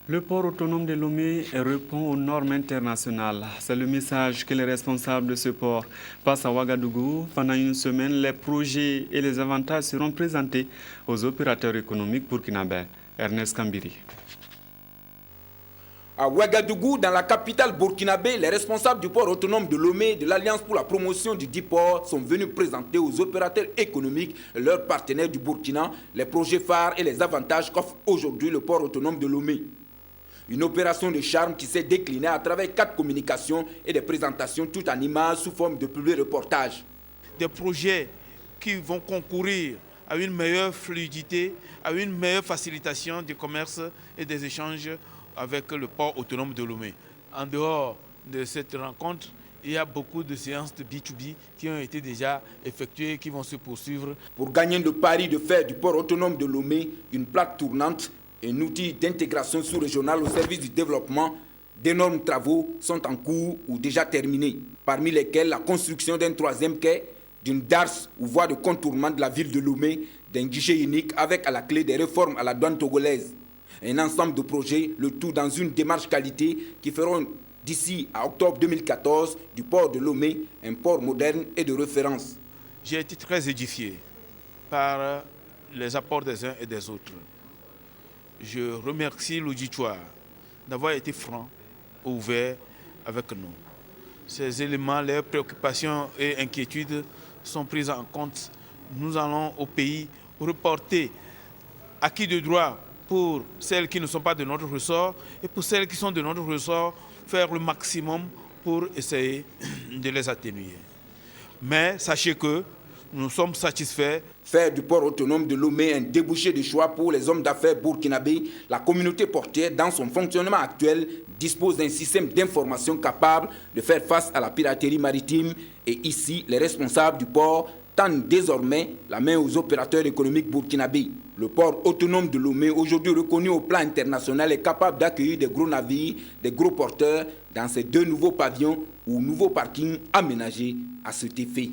Le port autonome de Lomé répond aux normes internationales. C'est le message que les responsables de ce port passent à Ouagadougou. Pendant une semaine, les projets et les avantages seront présentés aux opérateurs économiques burkinabés. Ernest Kambiri. À Ouagadougou, dans la capitale burkinabé, les responsables du port autonome de Lomé de l'Alliance pour la promotion du dit port sont venus présenter aux opérateurs économiques et leurs partenaires du Burkina les projets phares et les avantages qu'offre aujourd'hui le port autonome de Lomé. Une opération de charme qui s'est déclinée à travers 4 communications et des présentations toutes en images sous forme de publi-reportages. Des projets qui vont concourir à une meilleure fluidité, à une meilleure facilitation du commerce et des échanges avec le port autonome de Lomé. En dehors de cette rencontre, il y a beaucoup de séances de B2B qui ont été déjà effectuées et qui vont se poursuivre. Pour gagner le pari de faire du port autonome de Lomé une plaque tournante, un outil d'intégration sous-régionale au service du développement, d'énormes travaux sont en cours ou déjà terminés, parmi lesquels la construction d'un 3e quai, d'une darse ou voie de contournement de la ville de Lomé, d'un guichet unique avec à la clé des réformes à la douane togolaise. Un ensemble de projets, le tout dans une démarche qualité qui feront d'ici à octobre 2014 du port de Lomé un port moderne et de référence. J'ai été très édifié par les apports des uns et des autres. Je remercie l'auditoire d'avoir été franc, ouvert avec nous. Ces éléments, leurs préoccupations et inquiétudes sont prises en compte. Nous allons au pays reporter acquis de droit pour celles qui ne sont pas de notre ressort et pour celles qui sont de notre ressort, faire le maximum pour essayer de les atténuer. Mais sachez que nous sommes satisfaits. Faire du port autonome de Lomé un débouché de choix pour les hommes d'affaires burkinabés, la communauté portière, dans son fonctionnement actuel, dispose d'un système d'information capable de faire face à la piraterie maritime. Et ici, les responsables du port tendent désormais la main aux opérateurs économiques burkinabés. Le port autonome de Lomé, aujourd'hui reconnu au plan international, est capable d'accueillir des gros navires, des gros porteurs dans ces 2 nouveaux pavillons ou nouveaux parkings aménagés à cet effet.